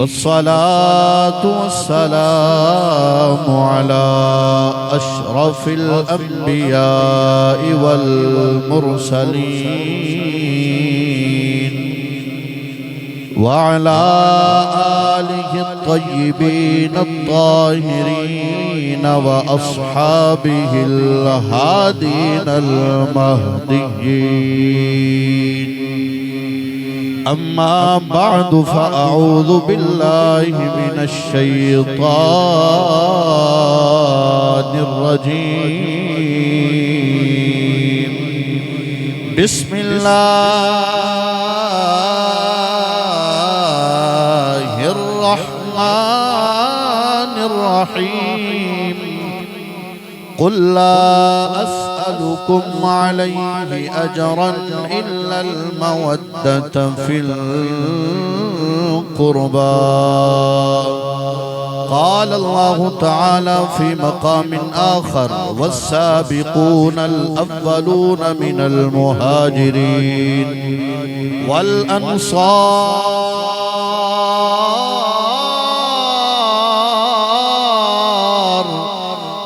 वस्सलातु वस्सलामु अला अशरफिल अंबियाइ वल मुरसलीन व अला आलिहि अत्तय्यिबीन अत्ताहिरीन व अस्हाबिहिल हादीनल महदिय्यीन। अम्मा बअद फ़अऊज़ु बिल्लाहि मिनश शैतानिर रजीम। बिस्मिल्लाहिर रहमानिर रहीम। क़ुल ला अस्अलुकुम अलैहि अजरन इल्लल मवद्दत फिल क़ुर्बा। क़ाल अल्लाहु तआला फ़ी मक़ामिन आख़र वस्साबिक़ूनल अव्वलून मिनल मुहाजिरीन वल अंसार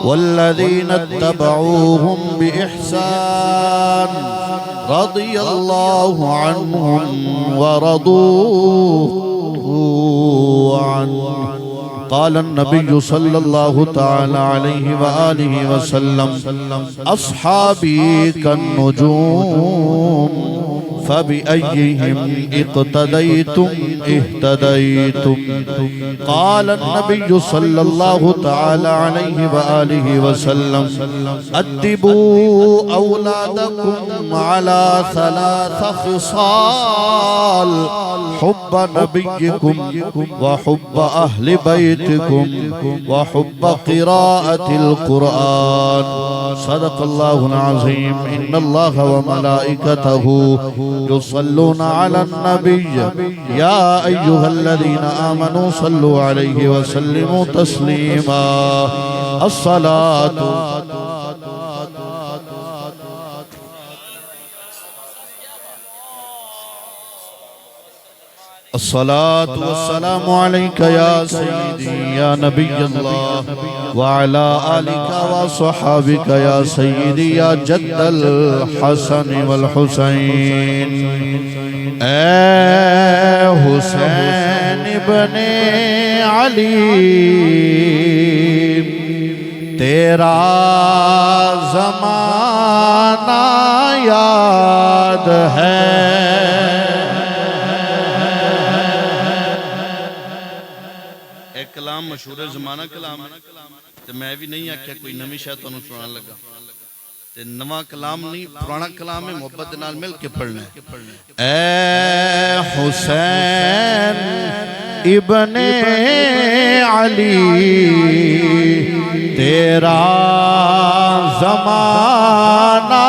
वल्लज़ीना इत्तबऊहुम बिइहसान रज़ियल्लाहु अन्हुम व रदू अन्हु। क़ाल अन्नबिय्यु सल्लल्लाहु तआला अलैहि व आलिहि व सल्लम अस्हाबी कन्नुजूम फबिअय्यिहिम इक़्तदैतुम इह्तदैतुम। क़ाल अन्नबिय्यु सल्लल्लाहु तआला अलैहि व आलिहि व सल्लम अद्दिबू औलादकुम अला सलास ख़िसाल हुब्ब नबिय्यिकुम व हुब्ब अहलि बैतिकुम व हुब्ब क़िराअतिल क़ुरआन। सदक़ल्लाहुल अज़ीम। इन्नल्लाह व मलाइकतहु युसल्लूना अलन नबिय्य या अय्युहल्लज़ीना आमनू सल्लु अलैहि व सल्लिमू तस्लीमा। अस्सलातु अस्सलातु वस्सलामु अलैका या सय्यदी या नबिय्यल्लाह व अला आलिका व सहाबिका या सय्यदी या जद्दल हसन वल हुसैन। ए हुसैन इब्ने अली तेरा ज़माना याद है। कलाम मशहूर ज़माना कलाम है ते मैं भी नहीं आख्या कोई नवी शायद तुहानू सुनान लगा ते नवा कलाम नहीं पुराना कलाम है मोहब्बत नाल मिल के पढ़ना है। ए हुसैन इब्ने अली तेरा ज़माना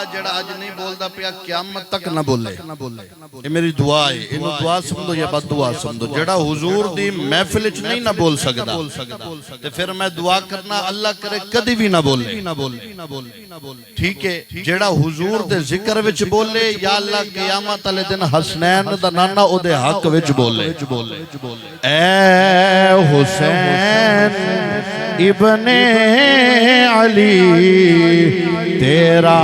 जड़ा अज नहीं बोलता पिया क़यामत तक ना बोले। ये मेरी दुआ है, इन्हों दुआ समझो या बददुआ समझो। जड़ा हुजूर दी महफिल च नहीं ना बोल सकदा ते फिर मैं दुआ करना अल्लाह करे कदी भी ना बोले। ठीक है, जड़ा हुजूर दे जिक्र विच बोले या अल्लाह क़यामत वाले दिन हसनैन दा नाना ओदे हक विच बोले। ए हुसैन इब्ने अली तेरा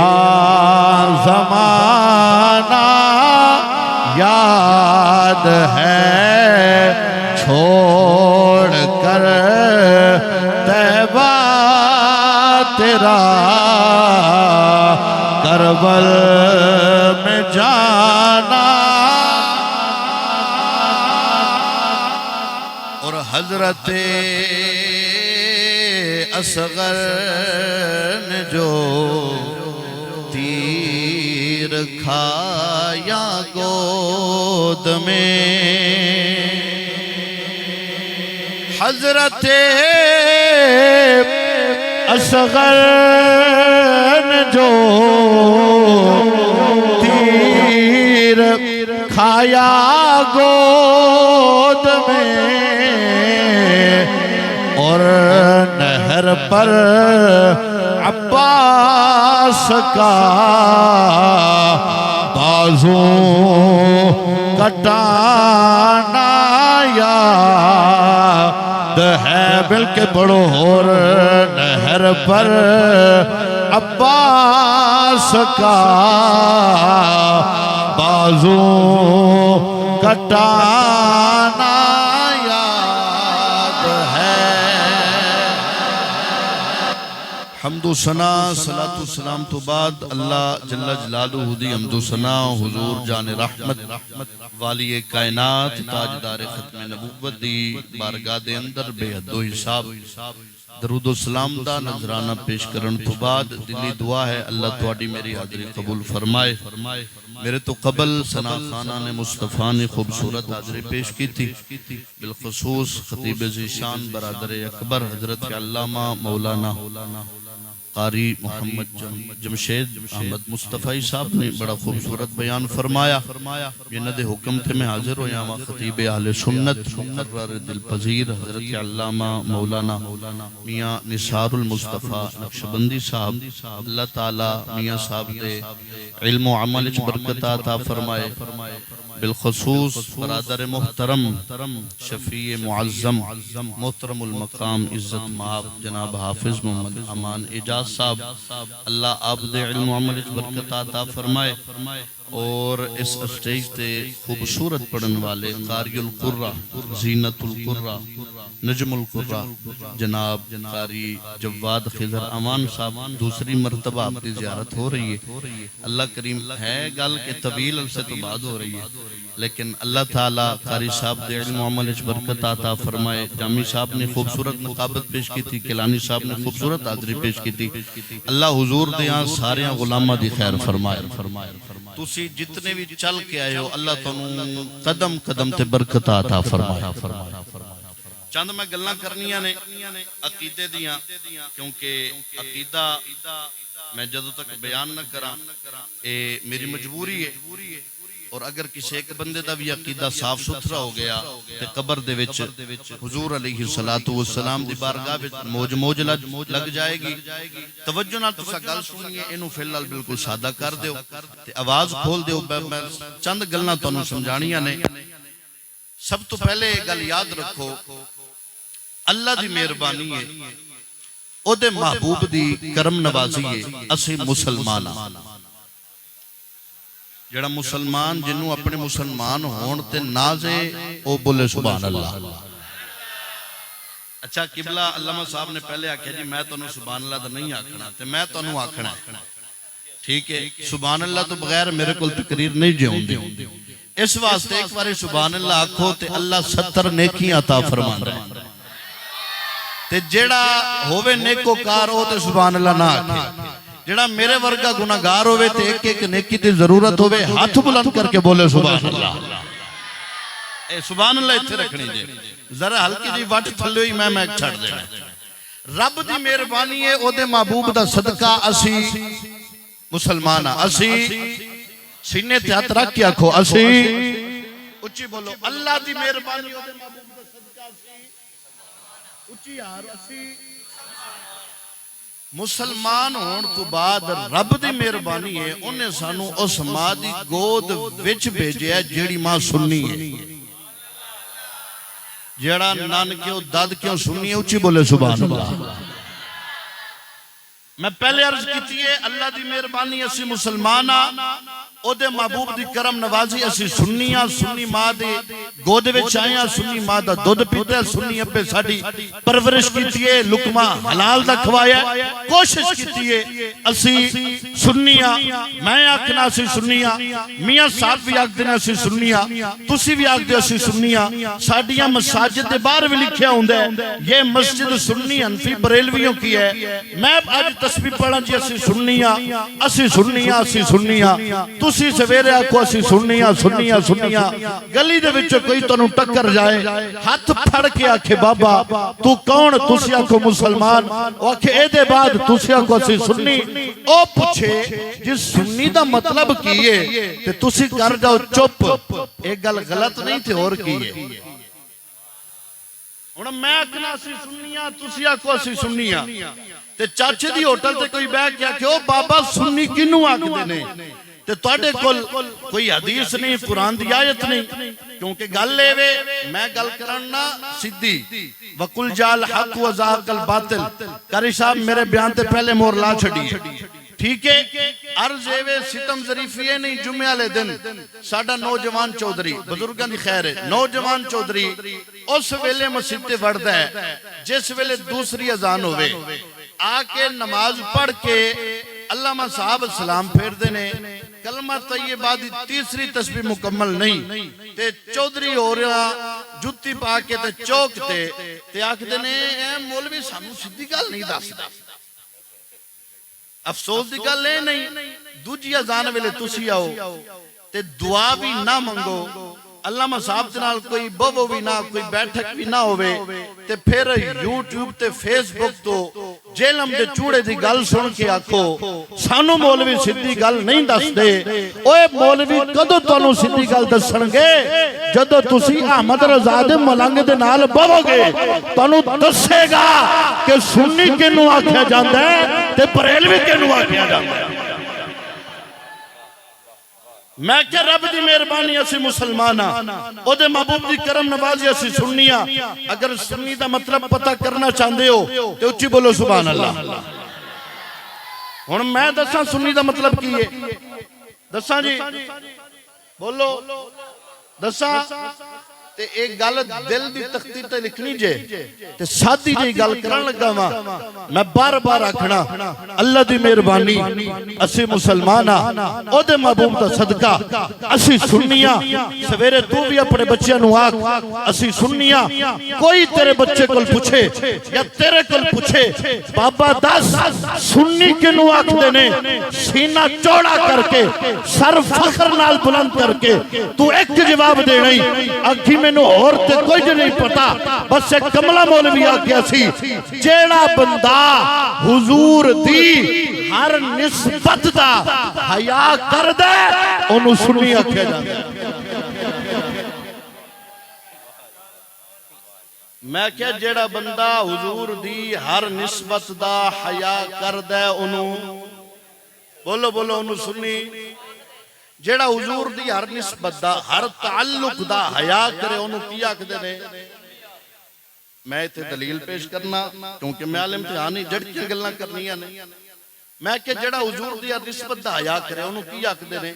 ज़माना याद है छोड़ कर तैबा तेरा करबल में जाना। और हजरत असगर ने जो तीर खाया गोद में हजरत असगर ने जो तीर खाया गोद में और नहर पर अब्बास का बाजू कटाना याद है बिल्के पढ़ो और नहर पर अब्बास का बाजू कटाना याद है। हम्दो सना सलातु सलाम तो बाद अल्लाह जल्ला जलालुहु दी हम्दो सना हुजूर जान रहमत वाली कायनात ताजदार खत्म नबूवत दी बारगाह दे अंदर बेहदो हिसाब दरूद सलाम दा नजराना पेश करन तो बाद दिली दुआ है अल्लाह तुहाडी मेरी हाज़री कबूल फरमाए। मेरे तो कबल सना खाना ने मुस्तफ़ा ने खूबसूरत हाज़री पेश की थी। बिलखसूस खतीब ज़ीशान बरादर अकबर हजरत अल्लामा मौलाना कारी मोहम्मद जमशेद अहमद मुस्तफ़ाई साहब ने बड़ा खूबसूरत बयान फरमाया। इन्हां दे हुक्म थे मैं हाजिर होया वा खतीब अहले सुन्नत मुकर्रर दिल पजीर हजरत अल्लामा मौलाना मियां निसारुल मुस्तफ़ा नक्शबंदी साहब अल्लाह ताला मियां साहब दे इल्म व अमल च बरकत अता फरमाए। बिलखसूस बरादर मोहतरम शफी मुअज़्ज़म मोहतरमुल मकाम इज्जत माब जनाब हाफिज मोहम्मद अमान एजाज साहब अल्लाह आप दे इल्म व अमल च बरकत अता फरमाए। और इस स्टेज पे खूबसूरत पढ़ने वाले कारियुल कुर्रा जीनतुल कुर्रा नजमुल कुर्रा जनाब कारी जवाद खिजर अमान साहब दूसरी मरतबा आपकी ज़ियारत हो रही है। अल्लाह करीम है गल के तवील अरसे तो बाद हो रही है लेकिन अल्लाह ताला कारी साहब दे इल्म व अमल च बरकत अता फरमाए। जामी साहब ने खूबसूरत मुकाबत पेश की थी, किलानी साहब ने खूबसूरत हाज़री पेश की थी। अल्लाह हुजूर दे यहाँ सारे गुलामां दी खैर फरमाए। तुसी जितने भी चल के आए हो अल्लाह तुहानू कदम कदम ते बरकत अता फरमाए। चंद मैं गल्लां करनियां ने अकीदे दियां क्योंकि अकीदा मैं जदों तक बयान न करा ये मेरी मजबूरी है। और अगर किसी एक बंदे दा भी अकीदा साफ सुथरा हो गया ते कब्र दे विच हुजूर अलैहि सलातु व सलाम दी बारगाह विच मौज लग जाएगी। तवज्जो नाल तुसा गल सुनिए इनू फिलहाल बिल्कुल सादा कर दियो ते आवाज खोल दियो। मैं चंद गल्लां तुहानू समझाणियां ने। सब तो पहले ये गल याद रखो अल्लाह दी मेहरबानी है ओदे महबूब दी करम नवाजी है असी मुसलमान जड़ा मुसलमान जिन्हों अपने मुसलमान होने ते नाज़े ओ बोले सुभान अल्लाह। अच्छा किबला अल्लामा साहब ने पहले आख्या जी मैं तुहानू सुभान अल्लाह दा नहीं आखना ते मैं तुहानू आखना ठीक है। सुभान अल्लाह तो बगैर मेरे को तकरीर नहीं जिउंदी इस वास्ते एक बार सुभान अल्लाह आखो ते अल्लाह 70 नेकियां अता फरमांदा ते जेड़ा होवे नेकोकार ओ ते सुभान अल्लाह ना आखे। जेड़ा मेरे वर्गा गुनाहगार होवे ते एक एक नेकी दी जरूरत होवे हाथ बुलंद करके बोले सुभान अल्लाह। ए सुभान अल्लाह इत्थे रखनी जे जरा हल्की जी वट थल्ले ही मैं छड़ देना। रब दी मेहरबानी है ओदे महबूब दा सदका असी मुसलमान असी सीने ते हाथ रख के आखो असी उच्ची बोलो अल्लाह दी मेहरबानी ओदे महबूब दा सदका असी उच्ची यार असी मुसलमान होने तो बाद रब दी मेहरबानी है उन्हें सानू उस मां दी गोद विच भेजिया जेड़ी मां सुन्नी है जेड़ा नानकियों दादकियों सुन्नी है उच्ची बोले सुभान अल्लाह। मैं पहले अर्ज की है अल्लाह दी मेहरबानी असी मुसलमान ओदे महबूब दी करम नवाजी असी सुन्नियां सुन्नी मां दे गोद विच आया सुन्नी मां दा दूध पीते सुन्नी अब्बे साडी परवरिश कीती है लुकमा हलाल दा खवाया कोशिश कीती है असी सुन्नियां मैं आखना असी सुन्नियां मियां साहब भी आखदे ने असी सुन्नियां तुसी भी आखदे असी सुन्नियां साडियां मसाजिद दे बाहर भी लिखिया हुंदा है ये मस्जिद सुन्नी हनफी बरेलवियों की है। मैं आज तस्बीह पढ़ा जी असी सुन्नियां असी सुन्नियां असी सुन्नियां तुसी सवेरे आखो असी सुन्नियां सुन्नियां सुन्नियां गली दे विच कोई तन्नू टक्कर जाए हाथ फड़ के आखे बाबा तू कौन तुसी आखो मुसलमान ओ आखे एदे बाद तुसी आखो असी सुन्नी ओ पूछे जिस सुन्नी दा मतलब की है ते तुसी कर जाओ चुप एक गल गलत नहीं थे और की है। हुण मैं आखना असी सुन्नियां तुसी आखो असी सुन्नियां ते चाचे दी होटल ते कोई बैठ के आखे ओ बाबा सुन्नी किनू आखदे ने ते तुहाडे कोल कोई हदीस नहीं, कुरान दी आयत नहीं, क्योंकि गल एवे मैं गल करना सीधी वकुल जाल हक व ज़ाक़ल बातिल। कारी साहब मेरे बयान ते पहले मोर ला छड़ी, ठीक है। अर्ज एवे सितम ज़रीफ़ी है नहीं, जुमे वाले दिन साडा नौजवान चौधरी, बुजुर्गां दी खैर है, नौजवान चौधरी उस वेले मस्जिद ते वड़दा है जिस वेले दूसरी अजान होवे, आके नमाज पढ़ के अल्लामा साहब सलाम फेरदे ने, कलमा तैयबा दी तीसरी तस्बीह मुकम्मल नहीं ते चौधरी हो रहा जुत्ती पा के ते चौक ते आखदे ने ए मौलवी सानू सीधी गल नहीं दसदा। अफसोस की गल है नहीं, दूजी अजान वेले तुसी आओ ते दुआ भी ना मंगो, अल्लामा साहब दे नाल कोई बवो भी ना, कोई बैठक भी ना होवे, ते फिर यूट्यूब ते फेसबुक तो जेलम दे चूड़े दी गल सुन के आखो सानू मौलवी सीधी गल नहीं दसदे। ओए मौलवी कदों तुहानू सीधी गल दसणगे? जदों तुसी अहमद रज़ा दे मलंग दे नाल बवोगे तुहानू दसेगा कि सुन्नी किनू आख्या जांदा है ते बरेलवी किनू आख्या जांदा है। मैं क्या रब दी मेहरबानी असी मुसलमान हाँ, ओदे महबूब दी करम नवाजी असी सुन्नी हाँ। अगर सुन्नी दा मतलब पता करना चाहते हो तो उच्ची बोलो सुभान अल्लाह। हुण मैं दसा सुन्नी दा मतलब की है, दसा जी बोलो दसा। ते एक गल दिल दी तख्ती ते लिखनी जे ते सादी जी गल करन लगा वा, मैं बार बार आखना अल्लाह दी मेहरबानी असी मुसलमान हां, ओदे महबूब दा सदका असी सुन्नियां। सवेरे तू भी अपने बच्चों नु आख असी सुन्नियां। कोई तेरे बच्चे कोल पूछे या तेरे कोल पूछे बाबा दस सुन्नी किनू आखदे ने, सीना चौड़ा करके सर फख्र नाल बुलंद करके तू एक जवाब देना ही आखी मैनू और ते कोई नहीं पता, बस एक कमला मौलवी आख्या सी जेड़ा बंदा हुजूर दी हर निस्बत दा हया करदा ओनू सुन्नी आख्या जांदा। मैं क्या जेड़ा बंदा हुजूर दी हर निस्बत दा हया करदा ओनू बोलो बोलो ओनू सुन्नी। जेड़ा हुजूर दी हर निस्बत दा हर ताल्लुक दा हया करे ओनू की आखदे ने। मैं इत्थे दलील पेश करना क्योंकि मैं आलिम ते नहीं जड़कियां गल्लां करनियां ने। मैं कि जेड़ा हुजूर दी हर निस्बत दा हया करे ओनू की आखदे ने?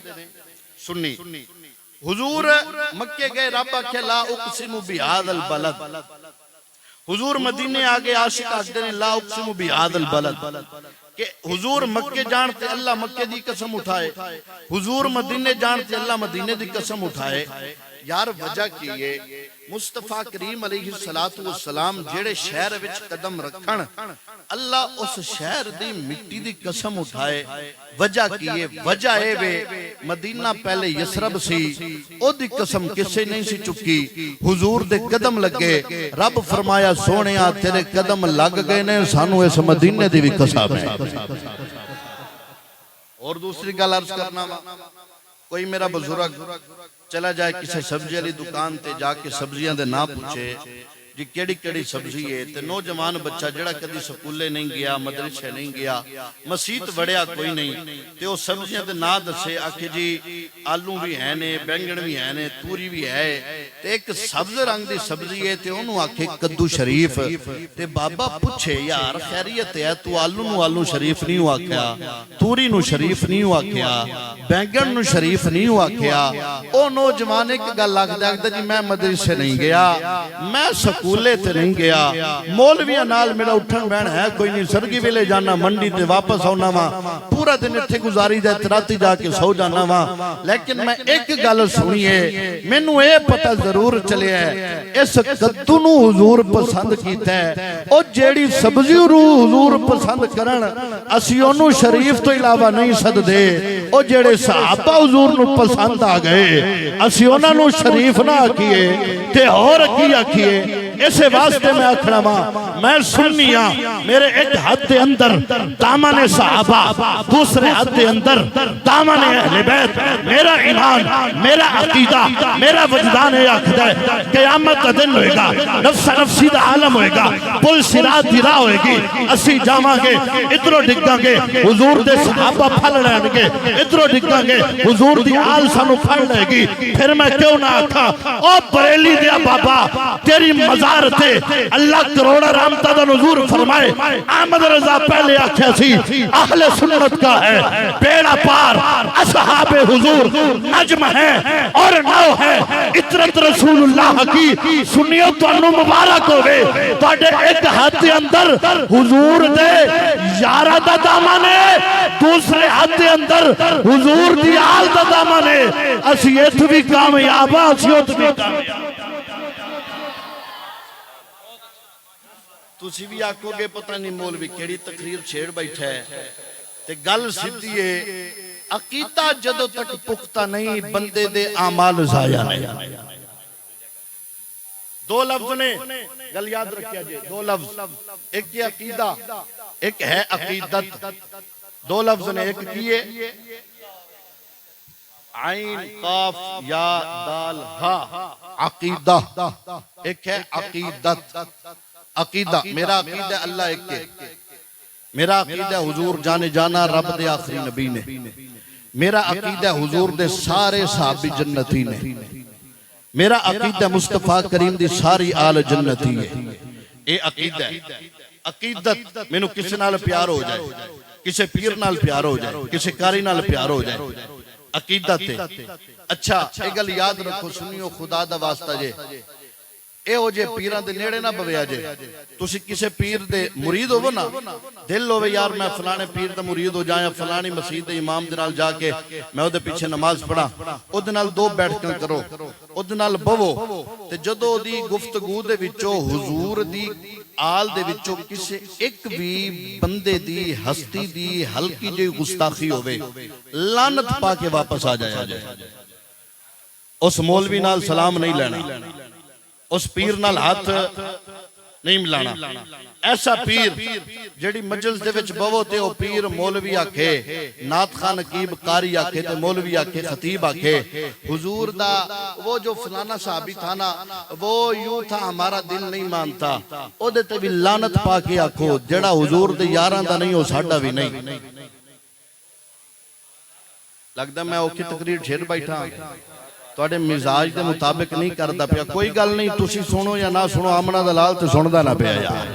सुन्नी। हुजूर मक्के गए, रब आखे ला उक़सिमु बिहादल बलद। हुजूर मदीने आ गए, आशिक आखदे ने ला उक़सिमु बिहादल बलद कि हुजूर मक्के जानते अल्लाह मक्के दी कसम उठाए, हुजूर मदीने जानते अल्लाह मदीने दी कसम उठाए। यार वजह की है मुस्तफा करीम अलैहिस्सलातु वस्सलाम जेड़े शहर विच कदम रखन अल्लाह उस शहर दी मिट्टी दी कसम उठाए। वजह की है? वजह ए वे मदीना पहले यसरब सी, ओदी कसम किसे नहीं सी चुकी, हुजूर दे कदम लगे। रब फरमाया सोहणिया तेरे कदम लग गए ने, सानू इस मदीने दी भी कसम है। और दूसरी गल अर्ज करना, कोई मेरा बुजुर्ग चला जाए किसी सब्जी वाली दुकान ते जाके सब्जियां दे ना पूछे जी केड़ी केड़ी सब्जी है, ते नौजवान बच्चा जड़ा कदी स्कूले नहीं गया, मदरसे नहीं गया, मसीत वड़िया कोई नहीं, ते ओ सब्जियां दे ना दसे, आखे जी आलू भी है ने, बैंगन भी है ने, तूरी भी है, ते एक सब्ज रंग दी सब्जी है ते ओनू आखे कद्दू शरीफ। ते बाबा पूछे यार खैरियत है, तू आलू नु आलू शरीफ नहीं आख्या, तूरी नु शरीफ नहीं आख्या, बैंगन नु शरीफ नहीं आख्या। ओ नौजवान एक गल आखदा जी मैं मदरसे नहीं गया, मैं स्कूले ते नहीं गया, मौलवियां नाल मेरा उठन बहन है कोई नहीं, सरगी वेले जाना मंडी ते वापस आना वा, पूरा दिन इत्थे गुजारी दा, राती जाके सो जाना वा। लेकिन मैं एक गल सुनी है, मैनू ये पता जरूर चलिया है इस कद्दू नू हुजूर पसंद कीता है। ओ जेड़ी सब्जी नू हुजूर पसंद करन असी ओनू शरीफ तो इलावा नहीं सददे। ओ जेड़े सहाबा हुजूर नू पसंद आ गए असी ओना नू शरीफ ना आखिए ते होर की आखिए। इसे वास्ते मैं आखना वा मैं सुन्नी हां मेरे एक हाथ दे अंदर दामन सहाबा दूसरे हाथ दे अंदर दामन अहले बैत मेरा ईमान मेरा अकीदा मेरा वजदान है आखदा है क़यामत का दिन होएगा नफ्सा नफ्सी दा आलम होएगा पुल सिरात दी राह होएगी असी जावांगे इधरों डिगांगे हुजूर दे सहाबा फल लैणगे इधरों डिगांगे हुजूर दी आल सानू फल लेगी फिर मैं क्यों ना आखा ओ बरेली दिया बाबा तेरी मजार ते अल्लाह करोड़ा रहमतां दा नुज़ूल फरमाए अहमद रजा पहले आख्या सी अहले सुन्नत का है बेड़ा पार असहाबे हुजूर नजम है और नौ है इतरत रसूलुल्लाह की सुनियो तुहानू मुबारक होवे तुहाडे एक हाथ दे अंदर हुजूर दे यारा दा दामन है दूसरे हाथ दे अंदर हुजूर दी आल दा दामन है असी इत्थे भी कामयाब हां असी उत्थे भी कामयाब तुसी भी आखोगे पता नहीं मौलवी केड़ी तकरीर छेड़ बैठा है ते गल सीधी है अकीदा जदों तक पुख्ता नहीं बंदे दे आमाल जाया नहीं दो लफ्ज ने गल याद रखिया जी दो लफ्ज एक ये अकीदा एक है अकीदत दो लफ्ज ने एक किए आइन काफ या दाल हा अकीदा एक है अकीदत अकीदा मेरा अकीदा अल्लाह एक के मेरा अकीदा हुजूर जाने जाना रब दे आखिरी नबी ने मेरा अकीदा हुजूर दे सारे सहाबी जन्नती ने मेरा अकीदा मुस्तफा करीम दी सारी आल जन्नती है ये अकीदा है अकीदत मैनू किसी नाल प्यार हो जाए किसी पीर नाल प्यार हो जाए किसी कारी नाल प्यार हो जाए अकीदत है अच्छा ये गल याद रखो सुनियो खुदा दा वास्ता जे एहो जे पीरां दे नेड़े ना बविया जे तुसी किसी पीर दे मुरीद होवो ना दिल होवे यार मैं फलाने पीर दा मुरीद हो जाया फलानी मस्जिद दे इमाम दे नाल जाके मैं ओदे पीछे नमाज पढ़ा ओदे नाल दो बैठकां करो ओदे नाल बवो ते जदों ओदी गुफ्तगू दे विचों हुजूर दी आल दे विचों किसी एक भी बंदे दी हस्ती दी हल्की जी गुस्ताखी होवे लानत पा के वापस आ जाया जाए उस मौलवी नाल सलाम नहीं लेना उस पीर नाल हाथ नहीं मिलाना ऐसा पीर जेड़ी मजलिस दे विच बवो ते ओ पीर मौलवी आखे नात खान नकीब कारी आखे ते मौलवी आखे खतीब आखे हुजूर दा वो जो फलाना साहबी था ना वो यूं था हमारा दिल नहीं मानता ओदे ते भी लानत पा के आखो जेड़ा हुजूर दे यारां दा नहीं ओ साडा भी नहीं लगदा मैं औखी तकरीर छेड़ बैठा तुहाडे मिजाज के मुताबिक नहीं करता पिया कोई गल नहीं तुसी सुनो या ना सुनो आमना दा लाल ते सुनदा ना पिया यार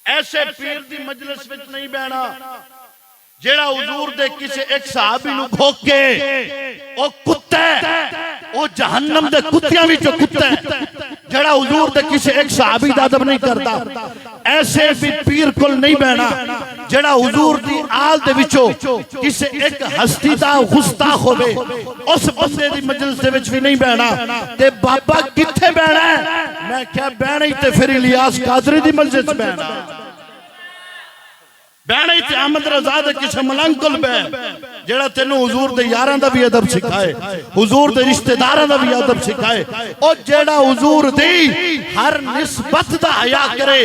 ऐसे पीर दी मजलिस विच नहीं बैठना जेड़ा हुजूर दे किसी एक सहाबी नु भोके ओ कुत्ता ओ जहन्नम दे कुत्तियां विचों कुत्ता जेड़ा हुजूर दे किसी एक सहाबी दा अदब नहीं करता ऐसे भी पीर कोल नहीं बैठना जेड़ा हुजूर दी आल दे विचों किसी एक हस्ती दा गुस्ताख होवे उस बंदे दी मजलिस दे विच भी नहीं बैठना ते बाबा किथे बैठना है मैं क्या बैठना ही ते फिर इलियास कादरी दी मजलिस च बैठना बैठना ही ते अहमद रजा दे किसी मलंग कोल बैठ जेड़ा तेनू हुजूर दे यारां दा भी अदब सिखाए हुजूर दे रिश्तेदारां दा भी अदब सिखाए ओ जेड़ा हुजूर दी हर निस्बत दा हया करे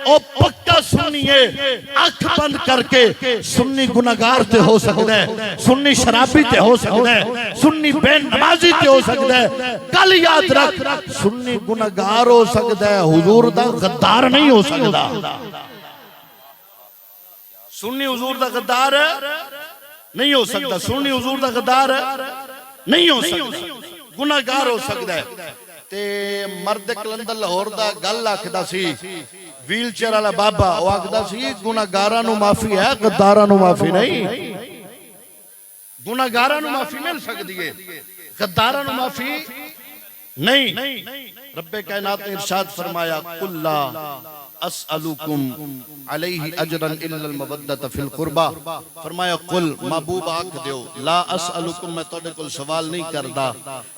ओ पक्का सुन्नीए अख बंद करके सुन्नी गुनाहगार ते हो सकदा है सुन्नी शराबी ते हो सकदा है सुन्नी बेनमाजी ते हो सकदा है कल याद रख सुन्नी गुनाहगार हो सकदा है हुजूर दा गद्दार नहीं हो सकदा सुन्नी हुजूर दा गद्दार नहीं हो सकता सुन्नी हुजूर दा गद्दार नहीं हो सकता गुनाहगार हो सकता है ते मर्द कलंदर लाहौर दा गल आखदा सी व्हील चेयर वाला बाबा वो आखदा सी गुनाहगारां नू माफी है गद्दारां नू माफी नहीं गुनाहगारां नू माफी मिल सकदी है गद्दारां नू माफी नहीं रब्बे कायनात ने इरशाद फरमाया कुल्ला अस्अलुकुम अलैहि अजरन इल्लल मवद्दत फिल कुर्बा फरमाया कुल महबूब आख दियो ला अस्अलुकुम मैं तोड़े कोल सवाल नहीं करदा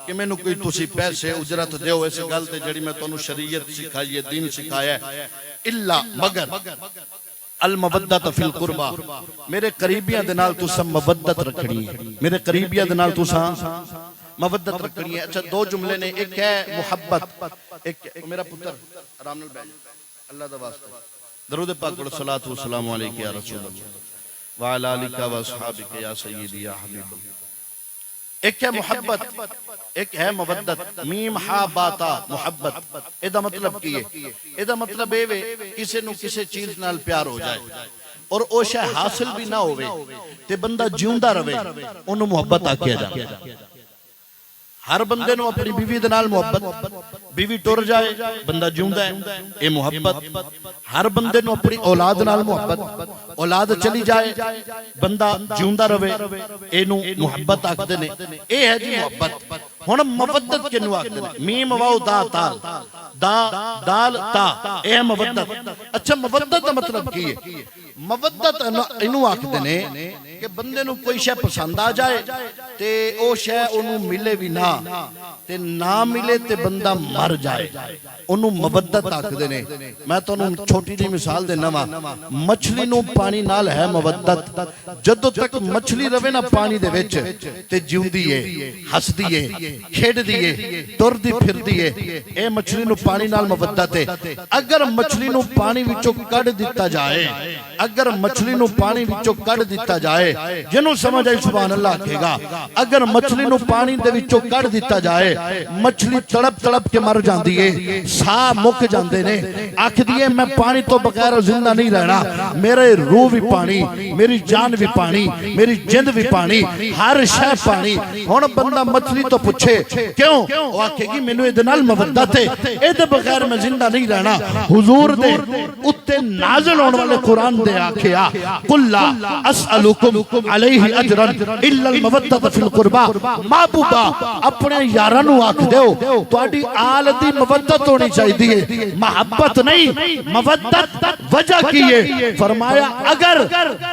कि मैनू कोई तुसी पैसे उजरत दियो इस गल ते जेड़ी मैं तन्नू शरीयत सिखाई है दीन सिखाया है इल्ला मगर अल मवद्दत फिल कुर्बा मेरे करीबियां दे नाल तुसा मवद्दत रखनी है मेरे करीबियां दे नाल तुसा मवद्दत रखनी है अच्छा दो जुमले ने एक है मुहब्बत एक मेरा पुत्र आराम नाल बैठ अल्लाह दा वास्ता दरूद पाक पढ़ो सलातु व सलाम अलैका या रसूल अल्लाह व अला आलिका व असहाबिका या सय्यदी या हबीब। एक है मोहब्बत, एक है मवद्दत। मीम हा बाता मोहब्बत, एदा मतलब की है? एदा मतलब ए वे किसी नु किसी चीज नाल प्यार हो जाए और ओ शै हासिल भी ना होवे ते बंदा जिउंदा रवे, ओनू मोहब्बत आखिया जांदा। हर बंदे नु अपनी बीवी दे नाल मोहब्बत, बीवी टुर जाए बंदा जिउंदा है, ए मोहब्बत। हर बंदे नु अपनी औलाद नाल मोहब्बत, औलाद चली जाए बंदा जिउंदा रवे, एनू मोहब्बत आखदे ने। ए है जी मोहब्बत। हुण मवद्दत किनू आखदे ने? मीम वाओ दा ताल, दा दाल ता, ए है मवद्दत। अच्छा मवद्दत दा मतलब की है? मवद्दत इनू आखदे ने कि बंदे नु कोई शै पसंद आ जाए ते ओ शै ओनू मिले भी ना ते ना मिले ते बंदा मर जाए, ओनू मवद्दत आखदे ने। मैं तुहानू छोटी जी मिसाल देना वा, मछली नु पानी नाल है मवद्दत। जदों तक मछली रवे ना पानी दे विच ते जिउंदी है, हसदी है, खेडदी है, तुरदी फिरदी है, ए मछली नु पानी नाल मवद्दत है। अगर मछली नु पानी विचों कढ दिता जाए, अगर मछली नु पानी विचों कढ दिता जाए, जिन्हों समझ आई सुभान अल्लाह आखेगा। अगर मछली नु पानी दे विचों कढ दिता जाए, मछली तड़प तड़प के मर जाती है, साह मुक जाते ने, आखदी है मैं पानी तो बगैर जिंदा नहीं रहना, मेरे रूह भी पानी, मेरी जान भी पानी, मेरी जिंद भी पानी, हर शै पानी। हुण बंदा मछली तो पूछे क्यों, वो आखेगी मैनू इहदे नाल मवद्दत है, इहदे बगैर मैं जिंदा नहीं रहना। हुजूर दे उत्ते नाज़िल होने वाले कुरान दे आखिया कुल्ला असअलुकुम अलैहि अजरन इल्ला अल मवद्दत फिल कुरबा। महबूबा अपने यारां नू आख दो तुहाडी आल दी मवद्दत होनी चाहिए, मोहब्बत नहीं मवद्दत। वजह की है? फरमाया अगर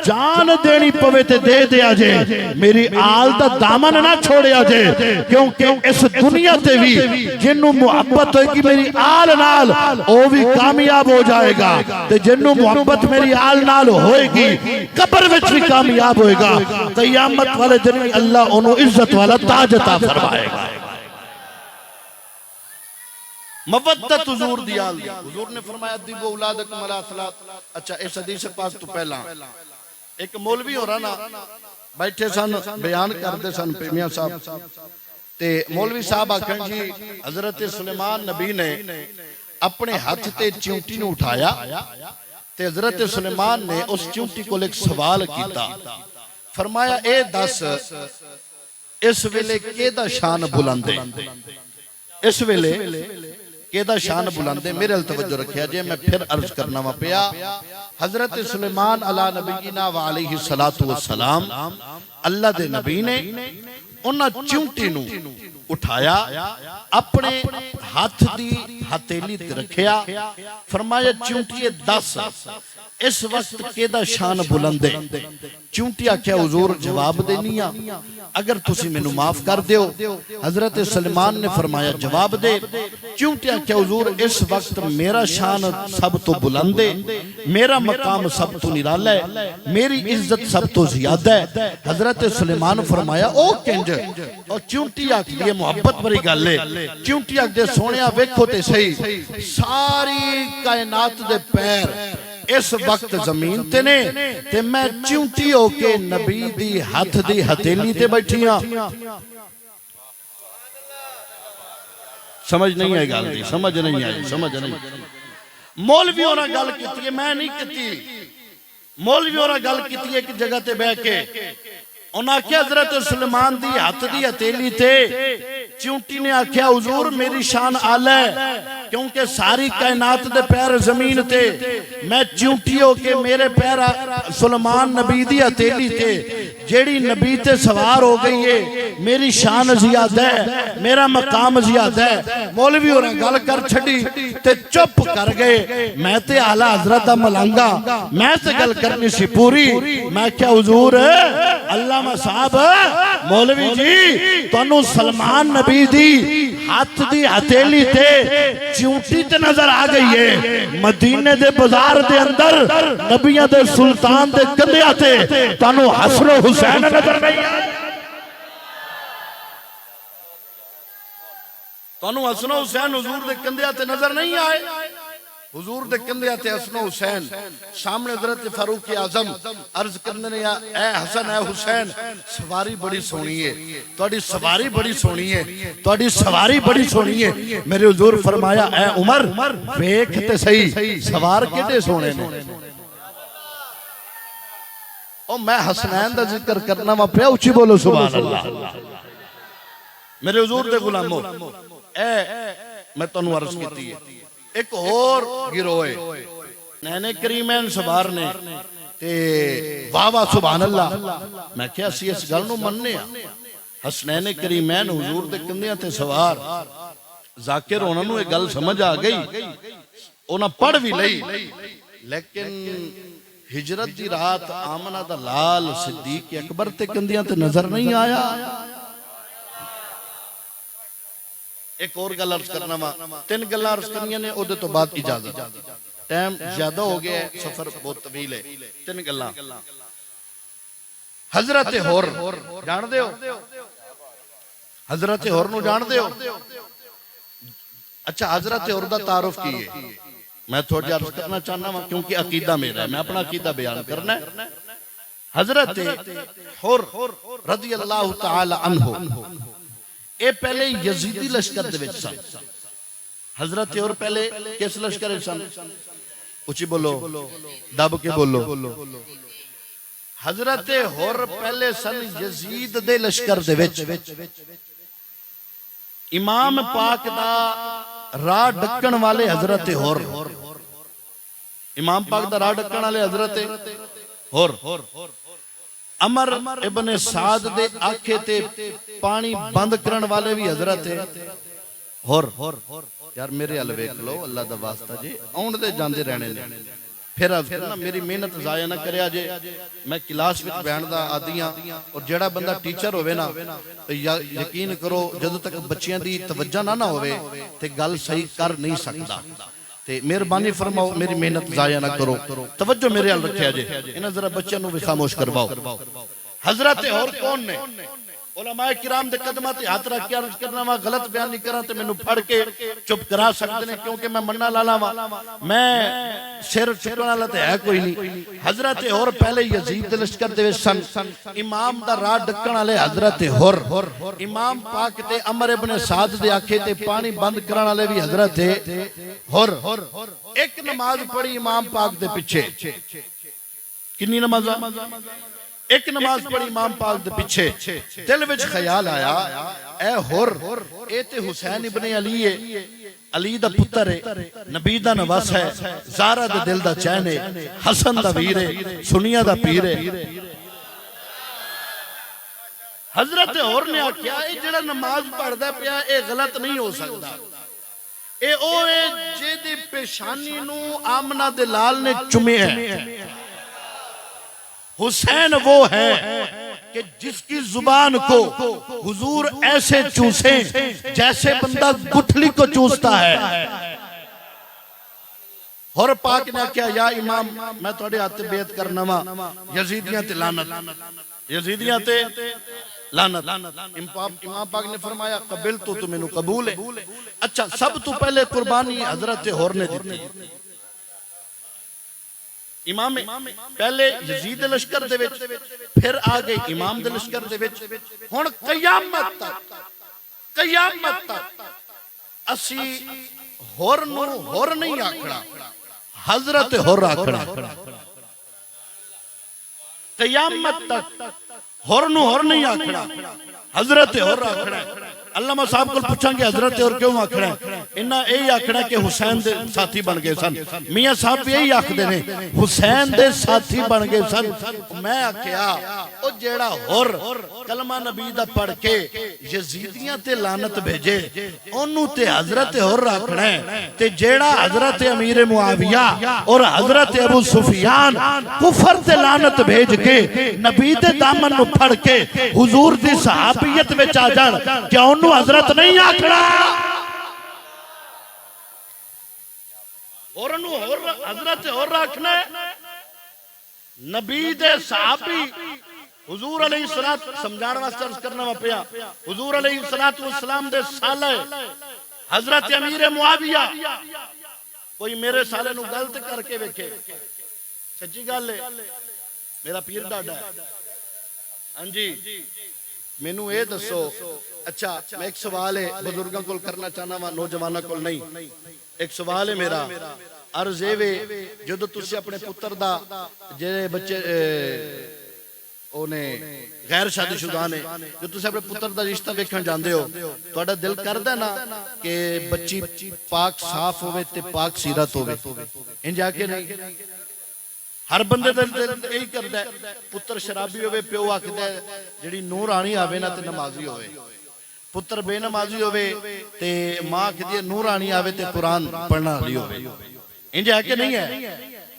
जान देनी पवे ते दे दिया जे, मेरी आल दा दामन ना छोड़िया जे, क्योंकि इस दुनिया ते भी जिन्नू मोहब्बत होगी मेरी आल नाल ओ भी कामयाब हो जाएगा, ते जिन्नू मोहब्बत मेरी आल नाल होएगी कब्र विच भी कामयाब होएगा। क़यामत वाले दिन अल्लाह ओनू इज्जत वाला ताज अता फरमाएगा। मवद्दत हुजूर दी आल दी। हुजूर ने फरमाया दिबो औलादकुम अला सलात। अच्छा इस हदीस पाक तो पहला एक मौलवी हो रहा ना बैठे सन, बयान करते सन मियां साहब, ते मौलवी साहब आखन जी हजरत सुलेमान नबी ने अपने हाथ ते चिंटी नू उठाया ते हजरत सुलेमान ने उस चिंटी को एक सवाल किया। फरमाया ए दस इस वेले केदा शान बुलंदे, इस वेले केदा शान बुलंदे। मेरे अल तवज्जो रखिया जे, मैं फिर अर्ज करना वा पिया। हजरत सुलेमान अला नबीना व अलैहि सलातु व सलाम अल्लाह दे नबी ने उन्हां चिंटी नू उठाया, अपने हाथ दी हथेली ते रखिया। फरमाया चिंटिए दस इस वक्त केदा शान बुलंद है। चिंटी आख्या हुजूर जवाब देनी आ, अगर तुसी मैनू माफ कर दियो। हजरत सलमान ने फरमाया जवाब दे। चिंटी आख्या हुजूर इस वक्त मेरा शान सब तो बुलंद है, मेरा मकाम सब तो निराला है, मेरी इज्जत सब तो ज्यादा है। हजरत सलमान फरमाया ओ किंज? और चिंटी आखदी है मोहब्बत भरी गल है। चिंटी आखदे सोहणिया वेखो ते सही, सारी कायनात दे पैर इस वक्त जमीन ते ने ते मैं चिंटी होके नबी दी हाथ दी हथेली ते बैठी हां। समझ नहीं आई गल दी, समझ नहीं आई, समझ नहीं। मौलवियों ने गल की, मैं नहीं की। मौलवियों ने गल की एक जगह ते बैठ के उन्हें आख्या हजरत सुलेमान दी हाथ दी हथेली ते। चिंटी ने आख्या हुजूर मेरी शान आला है, क्योंकि सारी कायनात दे पैर जमीन ते, मैं चिंटी होके मेरे पैर सुलेमान नबी दी हथेली ते, जेड़ी नबी ते सवार हो गई है, मेरी शान ज्यादा है, मेरा मकाम ज्यादा है। मौलवी होर गल कर छड़ी ते चुप कर गए। मैं ते आला हजरत दा मलंगा, मैं ते गल करनी सी पूरी। मैं क्या हुजूर अल्लामा साहब मौलवी जी तुहानू सलमान नबी दी हाथ दी हथेली ते चिंटी ते नजर आ गई है। मदीने दे बाजार दे अंदर नबियां दे सुल्तान दे कंधियां ते तुहानू हसन हुसैन नजर नहीं आए। ਤੁਹਾਨੂੰ ਹਸਨ ਹੁਸੈਨ हुजूर ਦੇ ਕੰਧਿਆਂ ਤੇ ਨਜ਼ਰ ਨਹੀਂ ਆਏ? हुजूर दे कंधे ते हसन हुसैन सामने हजरत फारूक आजम अर्ज करने ने ए हसन ए हुसैन सवारी बड़ी सोहनी है, तुहाडी सवारी बड़ी सोहनी है, तुहाडी सवारी बड़ी सोहनी है। मेरे हुजूर फरमाया ए उमर वेख ते सही सवार किहड़े सोहने ने। ओ मैं हसनैन दा जिक्र करना वा पिया, उच्ची बोलो सुभान अल्लाह। मेरे हुजूर दे गुलामो ए मैं तुहानू अर्ज कीती है एक और गिरोह नैने करीमैन सवार ने ते वाह वाह सुभान अल्लाह। मैं क्या सी इस गल नूं मनने आ हसनैन करीमैन हुजूर दे कंधियां ते सवार जाकिर उन्हां नूं इह गल समझ आ गई, उन्हां पढ़ भी लई, लेकिन हिजरत दी रात आमना दा लाल सिद्दीक अकबर ते कंधियां ते नजर नहीं आया। एक और गल अर्ज करना वा, तीन गल्लां अर्ज करनियां ने, ओदे तो बाद इजाजत। टाइम ज्यादा हो गया है, सफर बहुत तवील है। तीन गल्लां हजरत होर जानदे हो? हजरत होर नूं जानदे हो? अच्छा हजरत होर दा तारुफ की है मैं थोड़ा अर्ज करना चाहना वा, क्योंकि अकीदा मेरा है, मैं अपना अकीदा बयान करना है। हजरत होर रज़ी अल्लाह तआला अन्हु ये पहले यजीदी लश्कर दे विच सन। हजरत और पहले किस लश्कर सन? उची बोलो, दब के बोलो। हजरत होर पहले सन यजीद दे लश्कर दे विच। इमाम पाक दा राह डकण वाले हजरत होर, इमाम पाक दा राह डकण वाले हजरत होर। अमर इब्ने साद दे आखे ते पानी बंद करन वाले भी हजरत होर। यार मेरे हल वेख लो, अल्लाह दा वास्ता जी आउण दे जांदे रहने ने, फिर ना मेरी मेहनत जाया ना करया जे। मैं क्लास विच बैठण दा आदी हां, और जेड़ा बंदा टीचर होवे ना यकीन करो जदों तक बच्चियां दी तवज्जो ना होवे ते गल सही कर नहीं सकदा। ते मेहरबानी फरमाओ मेरी मेहनत जाया ना करो, तवज्जो मेरे हाल रखिया जे। इन्हां जरा बच्चों नूं भी खामोश करवाओ। हजरत होर कौन ने? उलमाए किराम दे कदमां ते हाथ रख के अर्ज करना वा, गलत बयान नहीं करा ते मैनू फड़ के चुप करा सकते ने, क्योंकि मैं मन्ना लाला वा, मैं सिर चुकण वाला ते है कोई नहीं। हजरत होर पहले यजीद दे लश्कर दे विच सन। इमाम दा राह डकण वाले हजरत होर। इमाम पाक ते अमर इब्ने साद दे आखे ते पानी बंद करन वाले भी हजरत होर। एक नमाज पढ़ी इमाम पाक दे पिछे, कितनी नमाज़ां? एक नमाज पढ़ी इमाम पाक दे पिछे। दिल विच ख्याल आया ए होर ए ते हुसैन इब्ने अली है, अली दा पुत्र है, नबी दा नवास है, ज़ारा दे दिल दा चैन है, हसन दा वीर है, सुनिया दा पीर है। हजरत होर ने आख्या ए जेड़ा नमाज पढ़दा पिया ए गलत नहीं हो सकदा। ए ओ है जेदी पेशानी नू आमना दे लाल ने चुमिया है। हुसैन वो है कि जिसकी जुबान को हुजूर ऐसे चूसे जैसे बंदा गुठली को चूसता है। होर पाक ने क्या या इमाम मैं थोड़े हाथ बेत करना वा, यजीदियां ते लानत, यजीदियां ते लानत। इमाम पाक ने फरमाया कबिल तो मैनू कबूल है। अच्छा सब तो पहले कुर्बानी हजरत होर ने दी। इमाम पहले यजीद दे लश्कर दे विच, फिर आ गए इमाम दे लश्कर दे विच। हुण कयामत तक असी होर नूं होर नहीं आखना, हजरत होर आखना। कयामत तक होर नूं होर नहीं आखना, हजरत होर आखना। अल्लामा साहब को पूछांगे हजरत और क्यों आखना है? इन्ना यही आखना कि हुसैन दे साथी बन गए सन। मियां साहब भी यही आखदे ने हुसैन दे साथी बन गए सन। मैं आख्या ओ जेड़ा होर कलमा नबी दा पढ़ के यजीदियां ते लानत भेजे ओनू ते हजरत होर आखना है, ते जेड़ा हजरत अमीर मुआविया और हजरत अबू सुफियान कुफर ते लानत भेज के नबी दे दामन नु फड़ के हुजूर दी सहाबियत विच आ जाण, क्या हजरत नहीं आखना? और हजरत और आखना नबी दे सहाबी हुजूर अलैहिस्सलात समझाण वास्ते अर्ज करना वा पिया। हुजूर अलैहिस्सलातु वस्सलाम दे साले हजरत अमीर मुआविया कोई मेरे साले नू गलत करके वेखे, सच्ची गल है, मेरा पीर डाडा है। हाँ जी, मैनू ये दसो, अच्छा मैं एक सवाल है बुजुर्गों को करना चाहना वा, नौजवानों को नहीं। एक सवाल है मेरा, अर्ज ये वे जो तुसी अपने पुत्र दा जेड़े बच्चे ओने गैर शादीशुदा ने, जो तुसी अपने पुत्र दा रिश्ता वेखण जांदे हो, तुहाडा दिल करदा ना कि बच्ची पाक साफ होवे ते पाक सीरत होवे, इंज आके नहीं? हर बंदे दा दिल यही करदा है, पुत्र शराबी होवे, प्यो आखदा है जेड़ी नूर आनी आवे ना ते नमाजी होवे, पुत्र बेनमाजी होवे ते मां आखदी है नूर आनी आवे ते कुरान पढ़ना वाली होवे, इंज है कि नहीं है?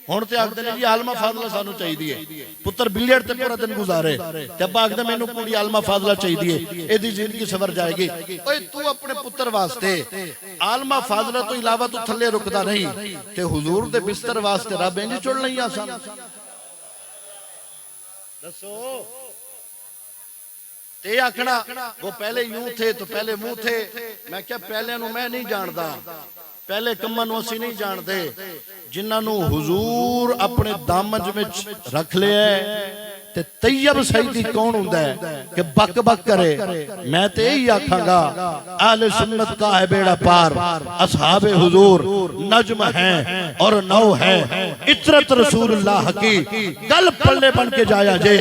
हुण ते आखदे ने जी आलमा फाजला सानू चाहिदी है, पुत्र बिलियर्ड ते पूरा दिन गुजारे ते अब्बा आखदा मैनू कुड़ी आलमा फाजला चाहिदी है, एदी जिंदगी सवर जाएगी। ओए तू अपने पुत्र वास्ते आलमा फाजला तो इलावा तू थल्ले रुकदा नहीं ते हुजूर दे बिस्तर वास्ते रब इंज चुन लईयां सन। दसो ते आखना वो पहले यूं थे तो पहले मुंह थे, मैं क्या पहले नू मैं नहीं जानदा, पहले कम्मां नू असीं नहीं जानदे, जिन्हां हुजूर अपने दामन विच रख लिया ते तैयब सईदी कौन हुंदा है कि बक बक करे? मैं ते यही आखांगा अहले सुन्नत का है बेड़ा पार, असहाबे हुजूर नज्म है और नौ है, इतरत रसूलुल्लाह की गल पल्ले बन के जाया जे,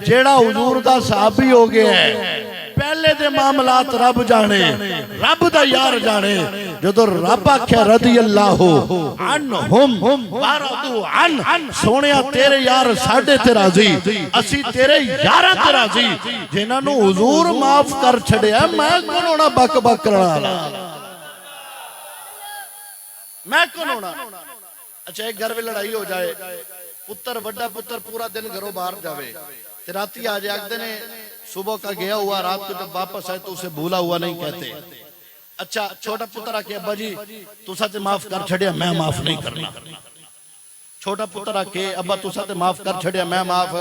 जेड़ा हुजूर दा सहाबी हो गया है पहले दे मामलात रब जाने, रब दा यार जाने। जदों रब आख्या रदी अल्लाह अन्हुम वरदू अन, सोनिया तेरे यार साडे ते राजी, असी तेरे यारां ते राजी, जिन्हां नू हुजूर माफ कर छड़िया, मैं कौन होना बक बक करने वाला? मैं कौन होना? अच्छा एक घर में लड़ाई हो जाए, पुत्र वड्डा पुत्र पूरा दिन घरों बाहर जावे ते राती आ जाए, आखदे ने सुबह का गया हुआ रात को जब वापस आए तो उसे भूला हुआ नहीं कहते। अच्छा छोटा पुत्र आके अब्बा जी तुसा ते माफ कर छड़िया, मैं माफ नहीं करना। छोटा पुत्र आके अब्बा तुसा ते माफ कर छड़िया, मैं माफ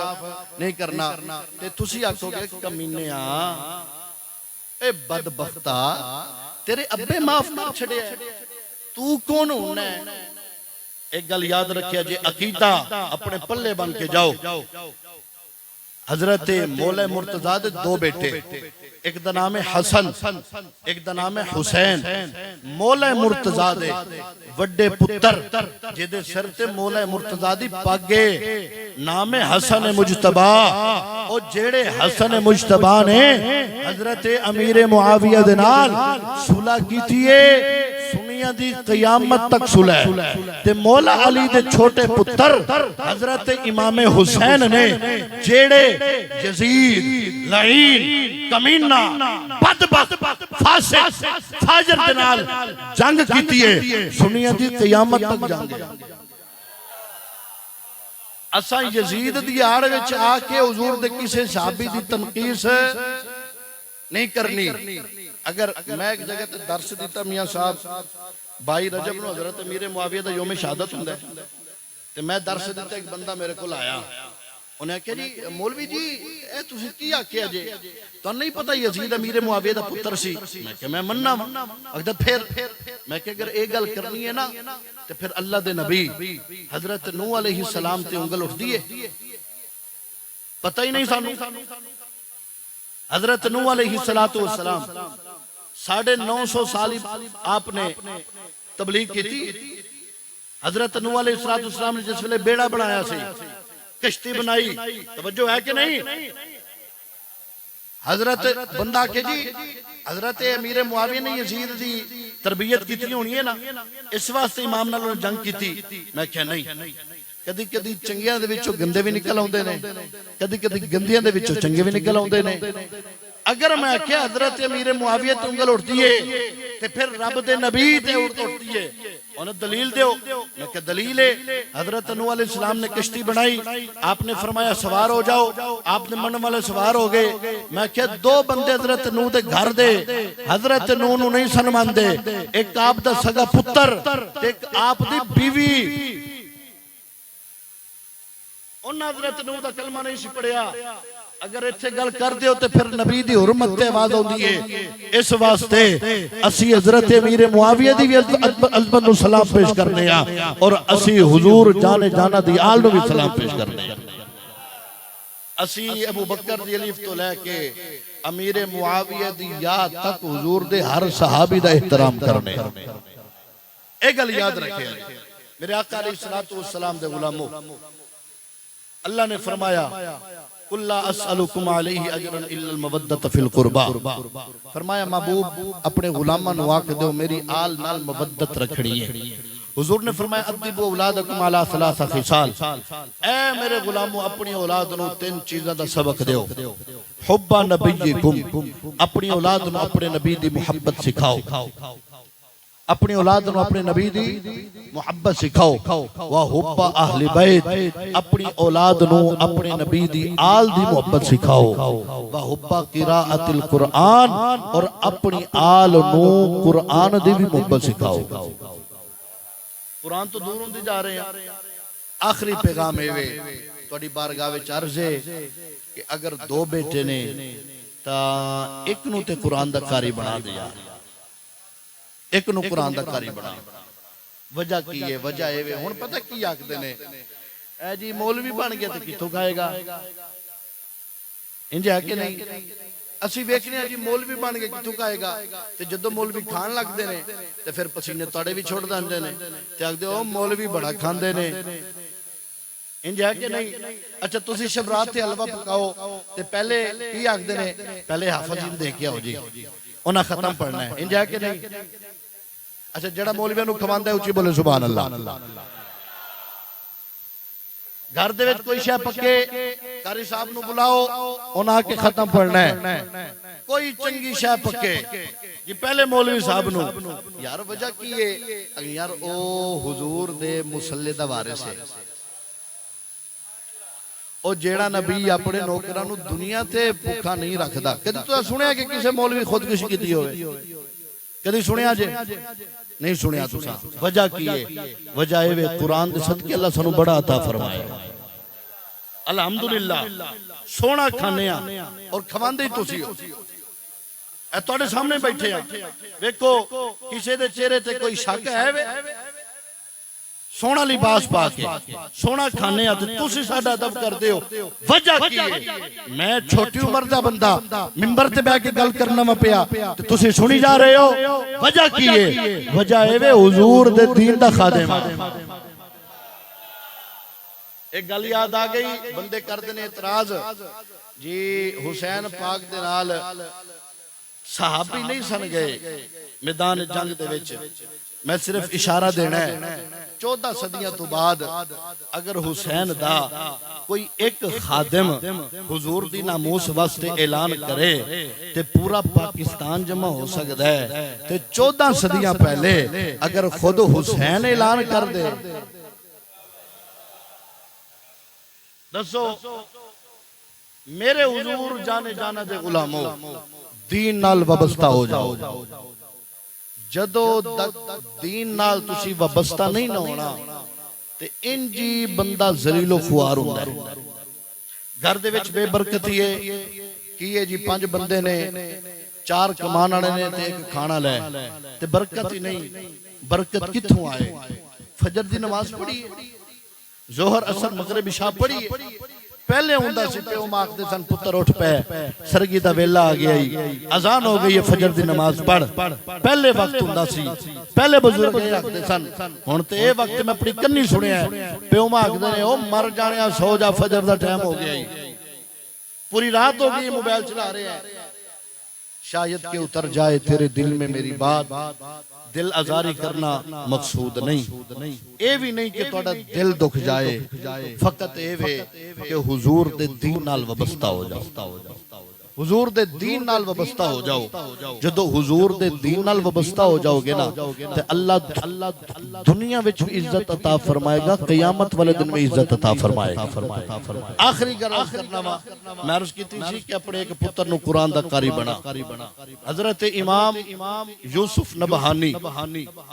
नहीं करना, ते तुसी आखोगे कमीनिया ए बदबख्ता तेरे अब्बे माफ कर छड़िया, तू कौन होना है? एक गल याद रखिया जे अकीदा अपने पल्ले बन के जाओ। हजरत मौला मुर्तजा दे दो बेटे, एक दा नाम है हसन, एक दा नाम है हुसैन। मौला मुर्तजा दे वड्डे पुत्र जिहदे सिर ते मौला मुर्तजा दी पग है, नाम है हसन मुजतबा। और जेड़े हसन मुजतबा ने हजरत अमीर मुआविया दे नाल सुलह कीती है, सुनिया दी क़यामत तक सुलह। ते मौला अली दे छोटे पुत्र हजरत इमाम हुसैन ने जेड़े यजीद लईन कमीना बदबख्त फासिक फाजिर दे नाल जंग कीती है, सुनिया दी क़यामत तक जंग है। असा यजीद दी आड़ विच आके हुजूर दे किसे सहाबी दी तनकीस नहीं करनी। अगर मैं एक जगह ते दर्स दिता मियां साहब 22 रजब नूं हजरत अमीर मुआविया दा यौम शहादत हुंदा है, ते मैं दर्स दिता, एक बंदा मेरे कोल आया, उन्हें आख्या जी मौलवी जी ए तुसीं की आख्या जे, तुहानूं नहीं पता यजीद अमीर मुआविया दा पुत्र सी? मैं क्या मैं मन्ना आखदा फिर मैं क्या अगर ये गल करनी है ना ते फिर अल्लाह दे नबी हजरत नूह अलैहि सलाम ते उंगल उठदी है, पता ही नहीं सानू। हजरत नूह अलैहि सलातो वस्सलाम 950 साल आपने तबलीग की थी। हजरत नूह अलैहि सलातो वस्सलाम ने जिस वेले बेड़ा बनाया सी, किश्ती बनाई, तवज्जो है कि नहीं? हजरत बंदा के जी हजरत अमीर मुआविया ने यजीद दी तरबियत की होनी है ना, इस वास्ते इमाम नाल जंग की। मैं क्या नहीं, कदी कदी चंगियां दे विचों गंदे भी निकल आउंदे ने, कदी कदी गंदियां दे विचों चंगे भी निकल आउंदे ने। अगर मैं आख्या हजरत अमीर मुआविया ते उंगल उठदी है ते फिर रब दे नबी ते उठदी है, उन्हें दलील दो। मैं क्या दलील है? हजरत नूह अलैहि सलाम ने किश्ती बनाई, आपने फरमाया सवार हो जाओ, आपने मन वाले सवार हो गए। मैं क्या दो बंदे हजरत नूह दे घर दे हजरत नूह नूं नहीं सन मानदे, एक आप दा सगा पुत्र ते एक आप दी बीवी, उन्हें हजरत नूह दा कलमा नहीं सी पढ़िया, अगर इत्थे गल कर दियो तो फिर नबी दी हुरमत ते आवाज आउंदी है। इस वास्ते असी हजरत अमीर मुआविया दी भी अज़मत नूं सलाम पेश करने आ और असी हुजूर जाने जाना दी आल नूं भी सलाम पेश करने आ। असी अबू बकर दी अलीफ तो लैके अमीर मुआविया दी याद तक हुजूर दे हर सहाबी दा एहतराम करने। एक गल याद रखे मेरे आका अलैहिस्सलातु वस्सलाम दे गुलामो, अल्लाह ने फरमाया कुल्ला अस्अलुकुम अलैहि अजरन इल्लल मवद्दत फिल कुर्बा। फरमाया महबूब अपने गुलामां नूं आख दो मेरी आल नाल मवद्दत रखनी है। हुजूर ने फरमाया अद्दिबु औलादकुम अला सलासा खिसाल, ए मेरे गुलामों अपनी औलाद नूं तीन चीज़ां दा सबक दियो। हुब्बा नबिय्यिकुम, अपनी औलाद नूं अपने नबी दी मुहब्बत सिखाओ, अपनी औलाद नूं अपने नबी दी मुहब्बत सिखाओ। वा हुब्बा अहले बैत, अपनी औलाद नूं अपने नबी दी आल दी मुहब्बत सिखाओ। वा हुब्बा किराअतिल कुरान, और अपनी आल नूं कुरान दी भी मुहब्बत सिखाओ। कुरान तो दूर होंदे जा रहे हैं। आखिरी पैगाम एवे तुहाडी बारगाह विच अर्ज़ है कि अगर दो बेटे ने तां एक नूं ते कुरान दा कारी बना दिया, एक नूं कुरान दा कारी बना। वजह की है? वजह एवे हुण पता की आखदे ने, ऐ जी मौलवी बन गया तो कित्थों खाएगा? इंज है कि नहीं? असी वेखने जी मौलवी बन गए कित्थों खाएगा, ते जदों मौलवी खान लगदे ने ते फिर पसीने तोड़े भी छोड़ दिंदे ने ते आखदे ओ मौलवी बड़ा खांदे ने। इंज है कि नहीं? अच्छा तुसी शबरात ते हलवा पकाओ ते पहले की आखदे ने, पहले हाफिज जी देख के आओ जी, उन्हां खत्म पढ़ना है। इंज है कि नहीं? अच्छा जेड़ा मौलवियां नूं खवांदा है उच्ची बोले सुभान अल्लाह। घर दे विच कोई शै पक्के कारी साहब नूं बुलाओ, उन्हां आके खत्म पढ़ना है। कोई चंगी शै पक्के जी पहले मौलवी साहब नूं। यार वजह की है? यार ओ हुजूर दे मुसल्ले दा वारिस है। ओ जेड़ा नबी अपने नौकरां नूं दुनिया ते भुखा नहीं रखदा। कदी तुहां सुनिया कि किसी मौलवी खुदकुशी कीती होवे? कदी सुनिया जे? नहीं सुनिया तुसा। वजह की है? वजह ये कुरान दे सदके अल्लाह सानू बड़ा अता फरमाया। अल्हम्दुलिल्लाह सोना खाने और खवांदे ही तुसी हो। ए तुहाडे सामने बैठे आ, देखो किसी दे चेहरे ते कोई शक है वे? सोना लिबास पा के सोना खाने आ ते तुसी साडा अदब करदे हो। वजह की है? मैं छोटी उम्र दा बंदा मिंबर ते बैठ के गल करना वा पिया ते तुसी सुनी जा रहे हो। वजह की है? वजह एवे हुजूर दे दीन दा खादिम। एक गल याद आ गई, बंदे करदे ने इतराज जी हुसैन पाक दे नाल सहाबी नहीं सन गए मैदान जंग दे विच। मैं सिर्फ इशारा देना है, 14 सदियां तो बाद अगर हुसैन दा कोई एक खादिम हुजूर दी नामूस वास्ते ऐलान करे ते पूरा पाकिस्तान जमा हो सकता है। ते 14 सदियां पहले अगर खुद हुसैन ऐलान कर दे, दसो मेरे हुजूर जाने जाना दे गुलामों दीन नाल वाबस्ता हो जाओ। जदों तक दीन नाल तुसी वाबस्ता नहीं ना होना ते इंजी बंदा जलीलो खुआर हुंदा है। घर दे विच बेबरकती है की है जी, 5 बंदे ने, 4 कमान वाले ने ते 1 खाना लै ते बरकत ही नहीं। बरकत कित्थों आए? फजर दी नमाज पढ़ी, जोहर असर मगरिब इशा पढ़ी। पहले हुंदा सी प्यो मां आखदे सन पुत्र उठ पै, सरगी दा वेला आ गया ही, अजान हो गई है, फजर दी नमाज पढ़। पहले वक्त हुंदा सी, पहले बुजुर्ग ये आखदे सन। हुण ते ए वक्त मैं अपनी कन्नी सुनिया प्यो मां आखदे ने ओ मर जाणिया सो जा, फजर दा टाइम हो गया ही, पूरी रात हो गई मोबाइल चला रहे हैं। शायद के उतर जाए तेरे दिल में मेरी बात, दिल आजारी करना मकसूद नहीं। ये भी नहीं कि तुहाडा दिल दुख जाए, फकत ये वे कि हुजूर दे दीन नाल वाबस्ता हो जाओ। हुजूर दे दीन नाल वाबस्ता हो जाओ। जदों हुजूर दे दीन नाल वाबस्ता हो जाओगे ना ते अल्लाह दुनिया विच भी इज्जत अता फरमाएगा, क़यामत वाले दिन में इज्जत अता फरमाएगा। आखिरी गल करना वा, मैं अर्ज कीती सी कि अपने एक पुत्र नु कुरान दा कारी बना। हजरत इमाम यूसुफ नबहानी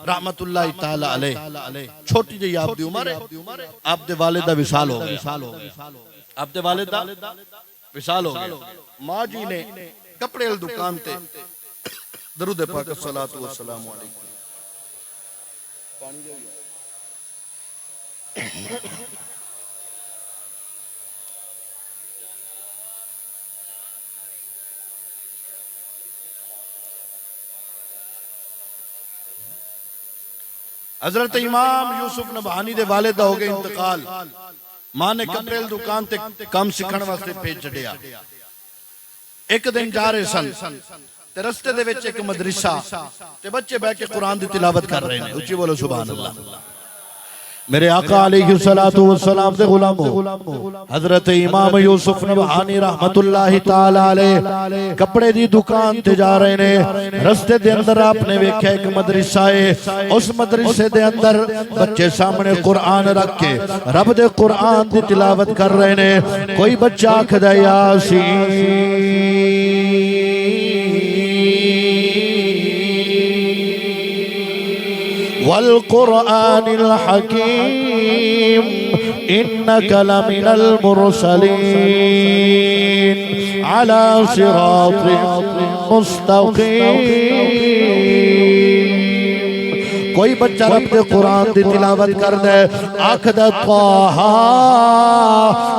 रहमतुल्लाह तआला अलैह, छोटी जी आप दी उम्र है, आप दे वालिद दा विसाल हो गया। आप दे वालिद दा विसाल हो गया। माँ जी ने कपड़े वाली दुकान ते दरूद पाक सलातु व सलाम अलैकुम हजरत इमाम यूसुफ नबहानी दे वालिद हो गए इंतकाल। मां ने कपड़े दी दुकान ते काम सीखण वास्ते भेज छड़िया। एक दिन जा रहे सन ते रस्ते दे विच एक मदरसा ते बच्चे बैठ के कुरान दी तिलावत कर रहे हैं। उच्ची बोलो सुभान अल्लाह। मेरे आका अलैहिस्सलातु वस्सलाम दे गुलामो हजरत इमाम यूसुफ नबहानी रहमतुल्लाहि ताला अलैह कपड़े दी दुकान ते जा रहे ने। रस्ते दे अंदर आपने वेख्या एक मदरसा है। उस मदरसे दे अंदर बच्चे सामने कुरान रख के रब दे कुरान दी तिलावत कर रहे ने। कोई बच्चा आखदा यासीन वल कुरानिल हकीम इन्नका लमिनल मुरसलीन अला सिरातिन मुस्तकीम। कोई बच्चा रब दे कुरान दी तिलावत कर दे आखदा ताहा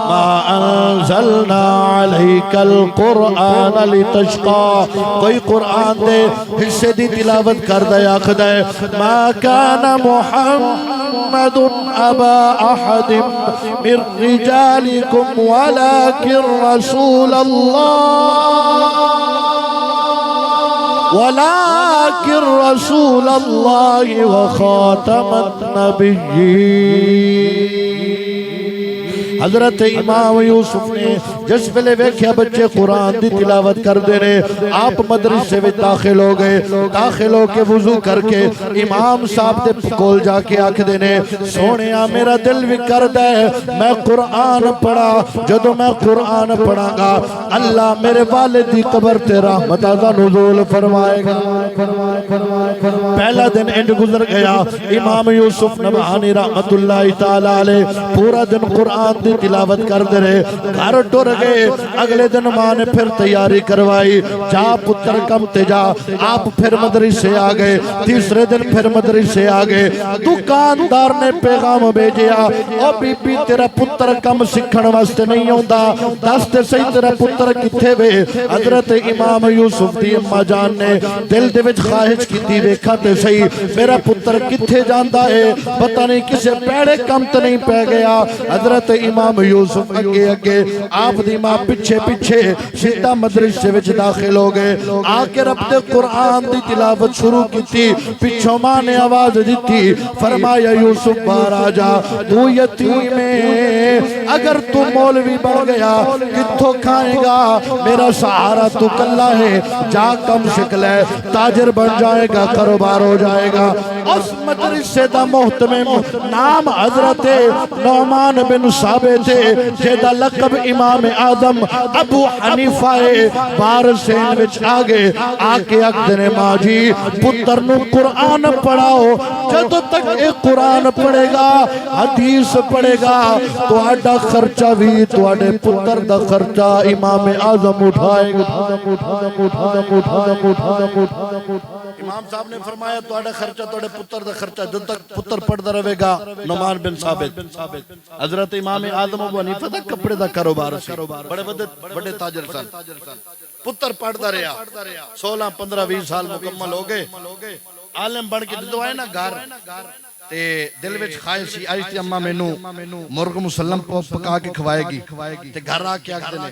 मा अंज़लना अलैकल कुरान लितशका। कोई कुरान दे हिस्से दी तिलावत कर दे आखदा मा काना मुहम्मदुन अबा अहदिम मिर रिजालिकुम वलाकिन रसूलल्लाह व खातमन नबिय्यीन। हजरत इमाम यूसुफ ने जिस वेले वेख्या बच्चे कुरान दी तिलावत करते रहे आप मदरसे में दाखिल हो गए। दाखिल होके वुजू करके इमाम साहब दे कोल जाके आखदे ने सोहणिया मेरा दिल भी करदा है मैं कुरान पढ़ा। जदों मैं कुरान पढ़ांगा अल्लाह मेरे वालिद दी कब्र ते रहमतां दा नुज़ूल फरमाएगा। पहला दिन इंज गुजर गया। इमाम यूसुफ नबहानी रहमतुल्लाहि ताला अलैह पूरा दिन कुरान तिलावत करते रहे। घर टुर गए। अगले दिन मां ने फिर तैयारी करवाई जा पुत्र कम ते जा। आप फिर मदरसे आ गए। तीसरे दिन फिर मदरसे आ गए। दुकानदार ने पैगाम भेजिया ओ बीबी तेरा पुत्र कम सीखण वास्ते नहीं आउंदा दस ते सही तेरा पुत्र किथे वे। हजरत इमाम यूसुफ दी अम्मा जान ने दिल दे विच ख्वाहिश कीती वेखा ते सही मेरा पुत्र किथे जांदा है पता नहीं किसे पैड़े कम ते नहीं पै गया। हजरत इमाम यूसुफ अगे अगे आप दी मां पिछे पिछे सीधा मदरसे विच दाखिल हो गए। आके रब दे कुरान दी तिलावत शुरू की। पिछों मां ने आवाज दी फरमाया यूसुफ बाहर आ जा तू यतीम है अगर तू मौलवी बन गया कित्थों खाएगा मेरा सहारा तू कल्ला है जा कम सीख ले ताजर बन जाएगा कारोबार हो जाएगा। उस मदरसे दा मोहतमिम नाम हजरत नौमान बिन साबित जेदा लकब इमाम आदम अबू हनीफा बार सेन विच आ गए। आके आखदे ने मां जी पुत्र नु कुरान पढ़ाओ। जदों तक ये कुरान पढ़ेगा हदीस पढ़ेगा तुहाडा खर्चा भी तुहाडे पुत्र दा खर्चा इमाम आजम उठाएगा। इमाम साहब ने फरमाया तुहाडा खर्चा तुहाडे पुत्र दा खर्चा जब तक पुत्र पढ़दा रहेगा। नौमान बिन साबित हजरत इमाम आदम अबू हनीफा दा कपड़े दा कारोबार सी बड़े बड़े ताजर सन। पुत्र पढ़दा रहा 16 15 20 साल मुकम्मल हो गए। आलम बन के जदों आए ना घर ते दिल विच ख्वाहिश सी आज ते अम्मा मेनू मुर्ग मुसल्लम पका के खवाएगी ते घर आके आखदे ने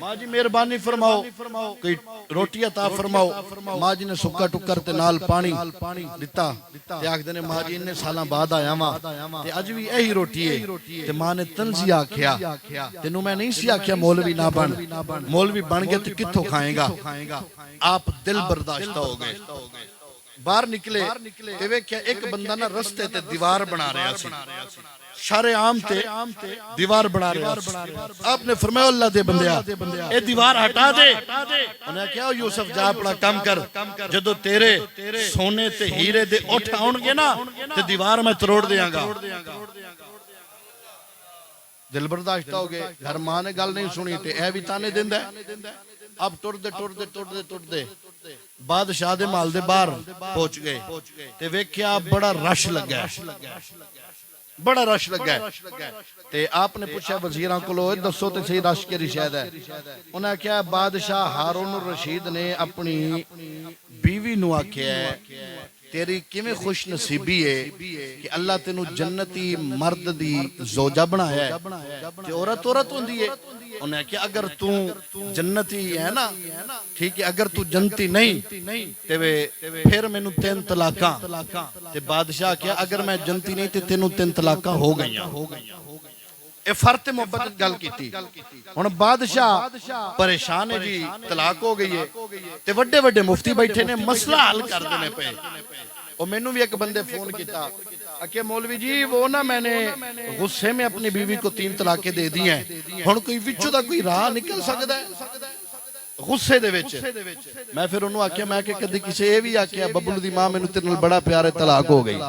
मां जी मेहरबानी फरमाओ कोई रोटी अता फरमाओ। मां जी ने सुक्का टुक्कर ते नाल पानी दिता ते आखदे ने मां जी इन्ने सालां बाद आया वां ते अज भी यही रोटी है। ते मां ने तंजी आख्या तेनू मैं नहीं सी आख्या मौलवी ना बन मौलवी बन गए ते कित्थों खाएगा। आप दिल बर्दाश्त हो गए। बाहर निकले ते वेख्या एक बंदा ना रस्ते ते दीवार बना रहा सी शरेआम ते दीवार बना रहा सी। आपने फरमाया अल्लाह दे बंदिया ए दीवार हटा दे। उन्हें क्या यूसुफ जा अपना काम कर जदों तेरे सोने ते हीरे दे उठ आउणगे ना ते दीवार मैं तोड़ देंगा। दिल बर्दाश्त हो गए, घर मां ने गल नहीं सुनी ते ए भी ताने दिंदा है। अब टुरदे टुरदे टुरदे टुरदे बादशाह दे महल दे बाहर पहुंच गए ते वेख्या बड़ा रश लगा, बड़ा रश लगा ते आपने पूछा वजीरां कोलों दसो ते सही रश केरी शायद है। उन्हें आख्या बादशाह हारून रशीद ने अपनी बीवी नू आख्या तेरी किवें खुश नसीबी है कि अल्लाह तेनू जन्नती मर्द दी जोजा बनाया है ते औरत औरत हुंदी है। उन्हें आख्या अगर तू जन्नती है ना ठीक है, अगर तू जन्नती नहीं ते फिर मैनू 3 तलाकां ते बादशाह आख्या अगर मैं जन्नती नहीं ते तेनू 3 तलाकां हो गईयां। ए फर्त मोहब्बत गल कीती। हुण बादशाह परेशान है जी, तलाक हो गई है ते वड्डे वड्डे मुफ्ती बैठे ने मसला हल कर देने पे। और मैनू भी एक बंदे फोन किया आके मौलवी जी वो ना मैंने गुस्से में अपनी बीवी को 3 तलाकें दे दी हैं, हुण कोई विचों दा कोई राह निकल सकदा है गुस्से दे विच। मैं फिर उन्होंने आख्या मैं कि कदी किसी ये भी आख्या बबलू दी मां मैनू तेरे नाल बड़ा प्यार है तलाक हो गई,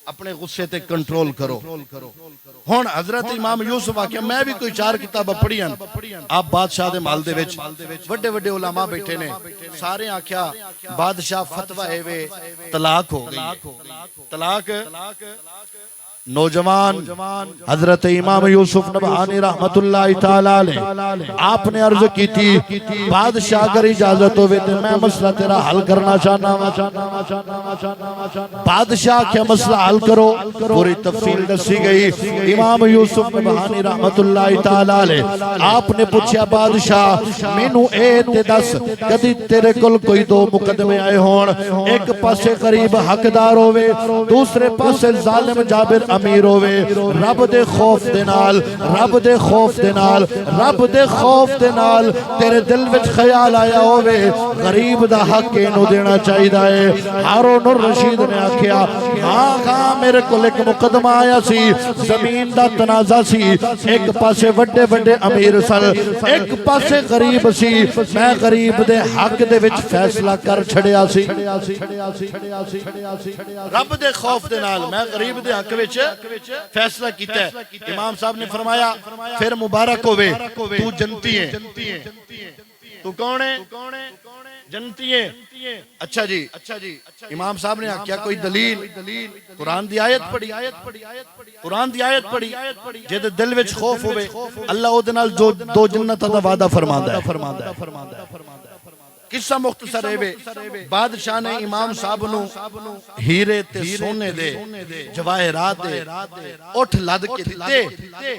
अपने गुस्से ते कंट्रोल करो। हुण हजरत इमाम यूसुफ आख्या मैं भी कोई 4 किताबां पढ़ियां। आप बादशाह दे महल दे विच वड्डे वड्डे उलमा बैठे ने, सारे आख्या बादशाह फतवा है वे तलाक हो गई। तलाक नौजवान हजरत इमाम यूसुफ नबहानी रहमतुल्लाह तआला अलैह आपने अर्ज की थी बादशाह अगर इजाजत होवे तो मैं मसला तेरा हल करना चाहना वा। बादशाह क्या मसला हल करो, पूरी तफसील दसी गई। इमाम यूसुफ नबहानी रहमतुल्लाह तआला अलैह आपने पूछा बादशाह मैनू ए ते दस कदी तेरे कोल कोई 2 मुकदमे आए होण, एक पासे गरीब हकदार होवे दूसरे पासे जालिम जाबिर अमीर होवे, रब दे खौफ दे नाल रब दे खौफ दे नाल रब दे खौफ दे नाल तेरे दिल विच ख्याल आया होवे गरीब दा हक इनू देना चाहिदा है। हारून रशीद ने आख्या हां मेरे कोल एक मुकदमा आया सी, जमीन दा तनाजा सी, एक पासे वड्डे वड्डे अमीर सन एक पासे गरीब सी, मैं गरीब दे हक दे विच फैसला कर छड़िया सी। रब दे खौफ दे नाल मैं गरीब दे हक विच फैसला किया है। इमाम साहब ने फरमाया फिर मुबारक होवे तू जनती है। तू कौन है? जनती है। अच्छा जी इमाम साहब ने आख्या कोई दलील? कुरान दी आयत पढ़ी, कुरान दी आयत पढ़ी जेदे दिल विच खौफ होवे अल्लाह ओदे नाल जो 2 जन्नत दा वादा फरमांदा है। किस्सा मुख्तसर है बादशाह ने इमाम साहब नू हीरे ते सोने दे जवाहरात दे उठ लद के दिते।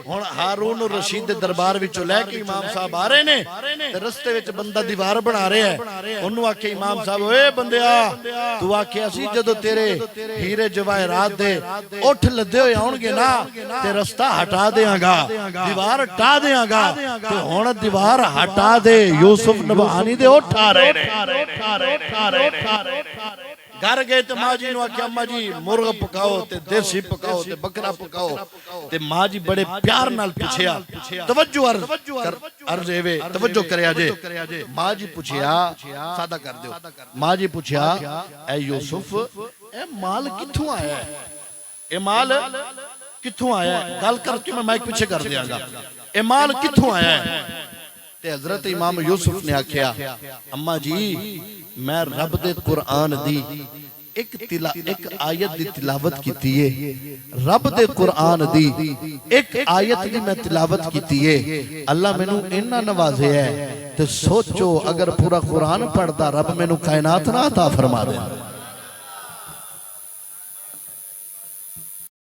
हुण हारून रशीद दे दरबार विचों लेके इमाम साहब आ रहे ने ते रस्ते विच बंदा दीवार बना रहा है। ओनू आखे इमाम साहब ओए बंदिया तू आख्या सी जदों तेरे हीरे जवाहरात दे उठ लदे होए आउणगे ना ते रस्ता हटा देंगा, दीवार हटा देंगा। ते हुण दीवार हटा दे यूसुफ नबहानी दे उठ आ घर गए तो मां जी ने आख्या अम्मा जी मुर्ग पकाओ ते देसी पकाओ ते बकरा पकाओ ते मां जी बड़े प्यार नाल पूछया तवज्जो अर्ज एवे तवज्जो करया जे। मां जी पूछया सादा कर दियो, मां जी पूछया ए यूसुफ ए माल किथों आया है? ए माल किथों आया है? गल करके मैं माइक पीछे कर दियांगा। ए माल किथों आया है? ते हजरत इमाम यूसुफ ने आख्या अम्मा जी मैं रब दे कुरान दी एक आयत दी तिलावत कीती है, रब दे कुरान दी एक आयत दी मैं तिलावत कीती है। अल्लाह मैनू इन्ना नवाज़िया है ते सोचो अगर पूरा कुरान पढ़दा रब मैनू कायनात ना अता फरमा दे।